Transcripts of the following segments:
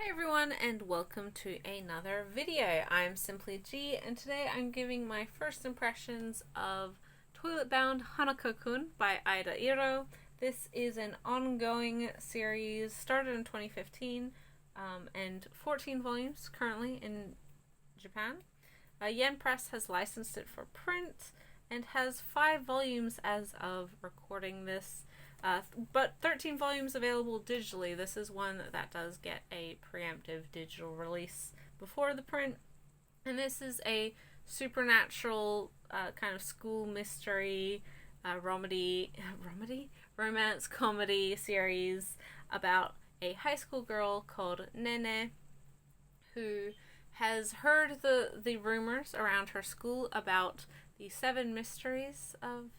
Hey everyone, and welcome to another video. I'm Simply G, and today I'm giving my first impressions of Toilet-bound Hanako-kun by Aida Iro. This is an ongoing series, started in 2015, and 14 volumes currently in Japan. Yen Press has licensed it for print and has 5 volumes as of recording this. But 13 volumes available digitally. This is one that does get a preemptive digital release before the print. And this is a supernatural kind of school mystery, romance comedy series about a high school girl called Nene who has heard the rumors around her school about the 7 mysteries of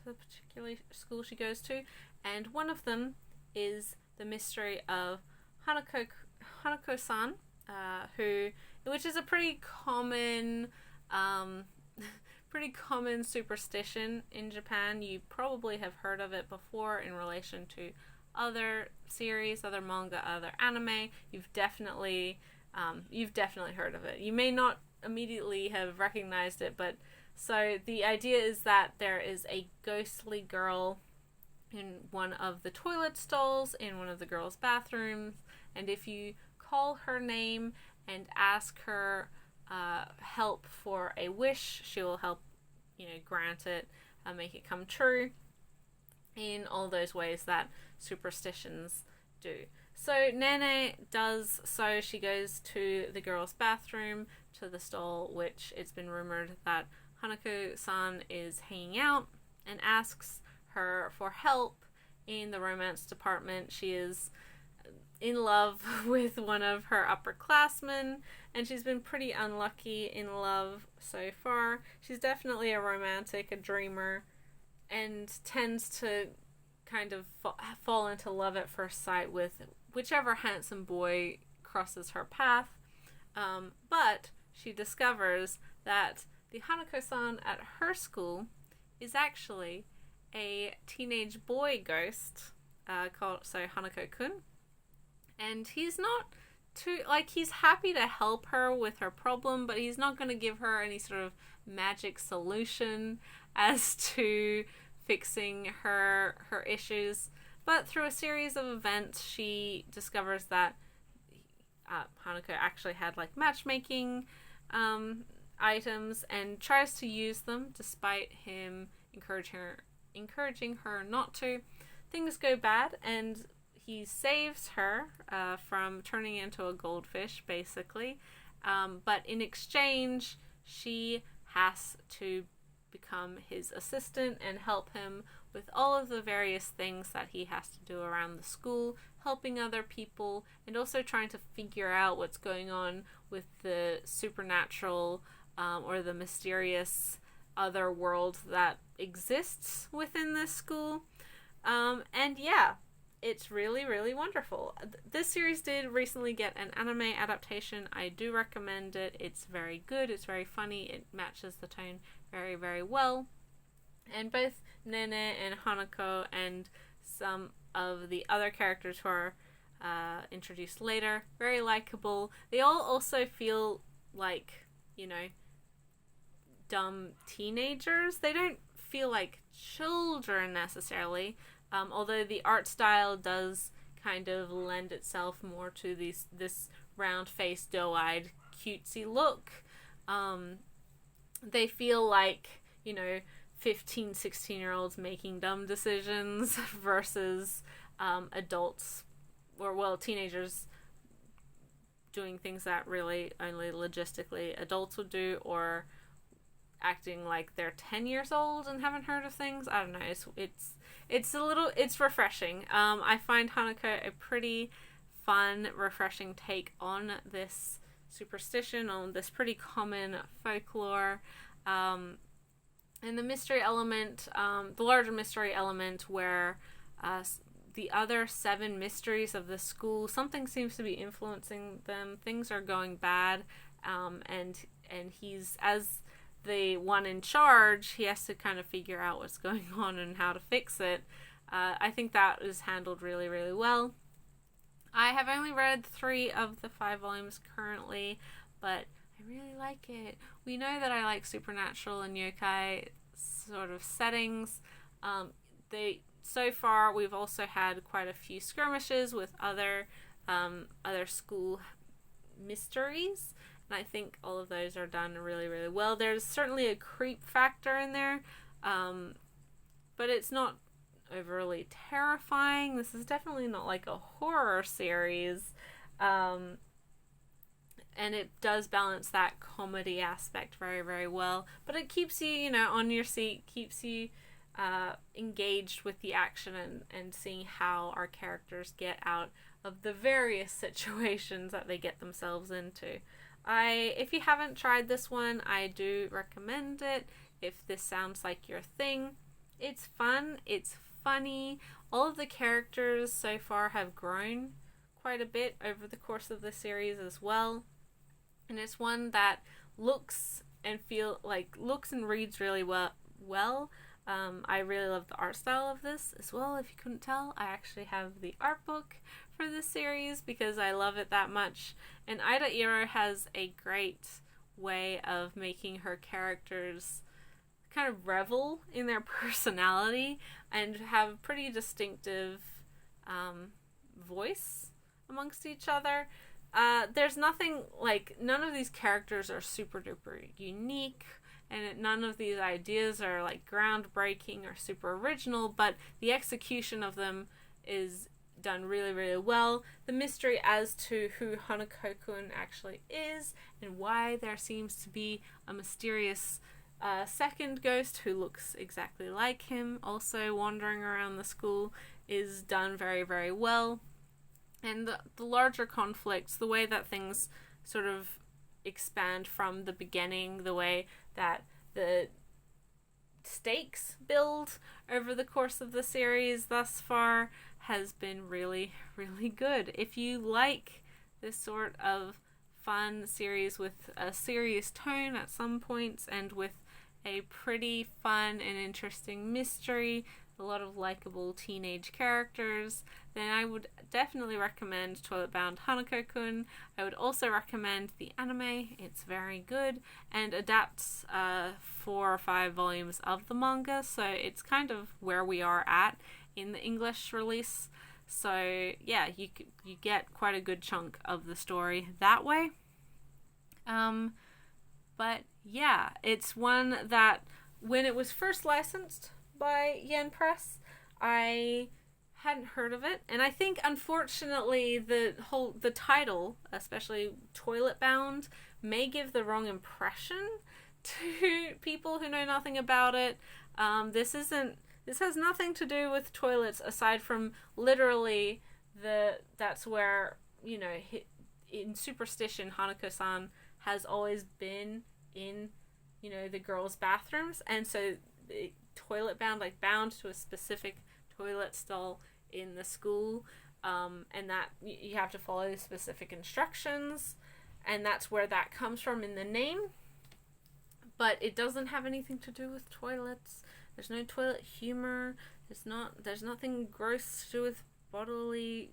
the particular school she goes to, and one of them is the mystery of Hanako-san, which is a pretty common superstition in Japan. You probably have heard of it before in relation to other series, other manga, other anime. You've definitely heard of it. You may not immediately have recognized it, but so the idea is that there is a ghostly girl in one of the toilet stalls in one of the girls' bathrooms, and if you call her name and ask her help for a wish, she will help, grant it, make it come true in all those ways that superstitions do. So Nene does so. She goes to the girls' bathroom, to the stall which it's been rumored that Hanako-san is hanging out, and asks her for help in the romance department. She is in love with one of her upperclassmen, and she's been pretty unlucky in love so far. She's definitely a romantic, a dreamer, and tends to kind of fall into love at first sight with whichever handsome boy crosses her path. But she discovers that the Hanako-san at her school is actually a teenage boy ghost called Hanako-kun, and he's not too, he's happy to help her with her problem, but he's not going to give her any sort of magic solution as to fixing her issues. But through a series of events, she discovers that Hanako actually had matchmaking items and tries to use them despite him encouraging her not to. Things go bad, and he saves her from turning into a goldfish, basically. But in exchange, she has to become his assistant and help him with all of the various things that he has to do around the school, helping other people, and also trying to figure out what's going on with the supernatural or the mysterious other world that exists within this school. And yeah, it's really, really wonderful. This series did recently get an anime adaptation. I do recommend it. It's very good. It's very funny. It matches the tone very, very well. And both Nene and Hanako and some of the other characters who are introduced later, very likable. They all also feel like, dumb teenagers. They don't feel like children necessarily, although the art style does kind of lend itself more to this round-faced, doe-eyed, cutesy look. They feel like, 15, 16-year-olds making dumb decisions versus adults, or teenagers doing things that really only logistically adults would do, or acting like they're 10 years old and haven't heard of things. I don't know. It's refreshing. I find Hanako a pretty fun, refreshing take on this superstition, on this pretty common folklore. And the mystery element, the larger mystery element where the other 7 mysteries of the school, something seems to be influencing them. Things are going bad, and he's, as the one in charge, he has to kind of figure out what's going on and how to fix it. I think that is handled really, really well. I have only read 3 of the 5 volumes currently, but I really like it. We know that I like supernatural and yokai sort of settings. So far we've also had quite a few skirmishes with other school mysteries, and I think all of those are done really, really well. There's certainly a creep factor in there, but it's not overly terrifying. This is definitely not like a horror series, and it does balance that comedy aspect very, very well, but it keeps you, on your seat, keeps you engaged with the action and seeing how our characters get out of the various situations that they get themselves into. If you haven't tried this one, I do recommend it. If this sounds like your thing, it's fun, it's funny. All of the characters so far have grown quite a bit over the course of the series as well, and it's one that looks and reads really well. I really love the art style of this as well. If you couldn't tell, I actually have the art book for this series because I love it that much. And Ida Iro has a great way of making her characters kind of revel in their personality and have a pretty distinctive voice amongst each other. There's nothing none of these characters are super duper unique, and none of these ideas are groundbreaking or super original, but the execution of them is done really, really well. The mystery as to who Hanako-kun actually is and why there seems to be a mysterious second ghost who looks exactly like him also wandering around the school is done very, very well. And the larger conflicts, the way that things sort of expand from the beginning, the way that the stakes build over the course of the series thus far has been really, really good. If you like this sort of fun series with a serious tone at some points and with a pretty fun and interesting mystery, a lot of likable teenage characters, then I would definitely recommend Toilet-bound Hanako-kun. I would also recommend the anime. It's very good and adapts 4 or 5 volumes of the manga, so it's kind of where we are at in the English release. So yeah, you get quite a good chunk of the story that way. But yeah, it's one that when it was first licensed by Yen Press, I hadn't heard of it, and I think unfortunately the title, especially Toilet Bound, may give the wrong impression to people who know nothing about it. This has nothing to do with toilets aside from literally that's where, in superstition, Hanako-san has always been in, the girls' bathrooms, and so toilet bound, bound to a specific toilet stall in the school, and that you have to follow specific instructions, and that's where that comes from in the name. But it doesn't have anything to do with toilets. There's no toilet humor. There's nothing gross to do with bodily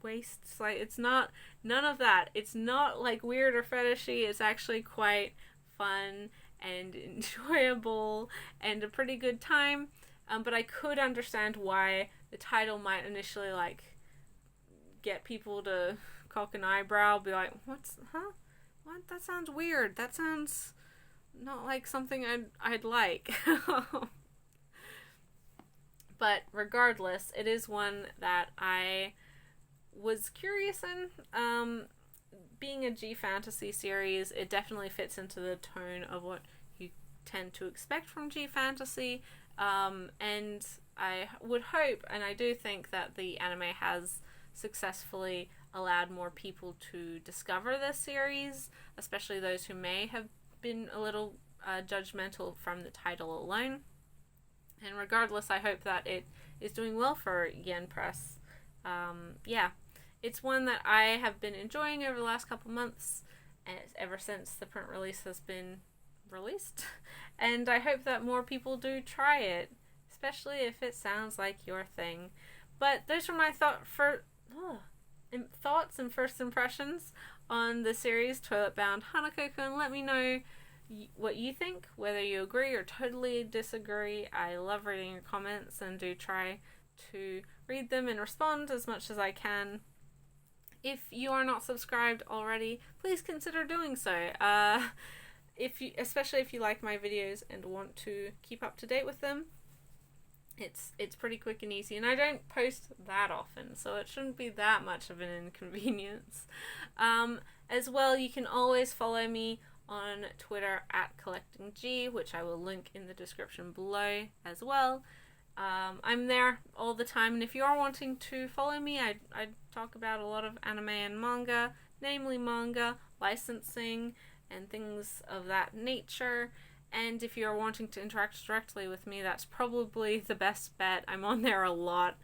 wastes. It's not none of that. It's not weird or fetishy. It's actually quite fun and enjoyable and a pretty good time. But I could understand why the title might initially get people to cock an eyebrow, be like, what? That sounds weird. That sounds not like something I'd like. But regardless, it is one that I was curious in. Being a G fantasy series, it definitely fits into the tone of what you tend to expect from G fantasy. And I would hope, and I do think, that the anime has successfully allowed more people to discover this series, especially those who may have been a little judgmental from the title alone. And regardless, I hope that it is doing well for Yen Press. Yeah, it's one that I have been enjoying over the last couple months, ever since the print release has been released. And I hope that more people do try it, especially if it sounds like your thing. But those are my thoughts for... thoughts and first impressions on the series Toilet-bound Hanako-kun. Let me know what you think, whether you agree or totally disagree. I love reading your comments and do try to read them and respond as much as I can. If you are not subscribed already, please consider doing so. Especially if you like my videos and want to keep up to date with them. It's pretty quick and easy, and I don't post that often, so it shouldn't be that much of an inconvenience. As well, you can always follow me on Twitter at CollectingG, which I will link in the description below as well. I'm there all the time, and if you are wanting to follow me, I talk about a lot of anime and manga, namely manga, licensing, and things of that nature. And if you're wanting to interact directly with me, that's probably the best bet. I'm on there a lot.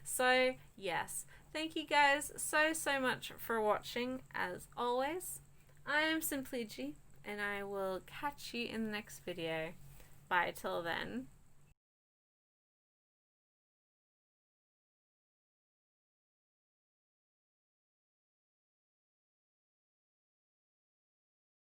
So, yes. Thank you guys so much for watching, as always. I am Simply G, and I will catch you in the next video. Bye till then.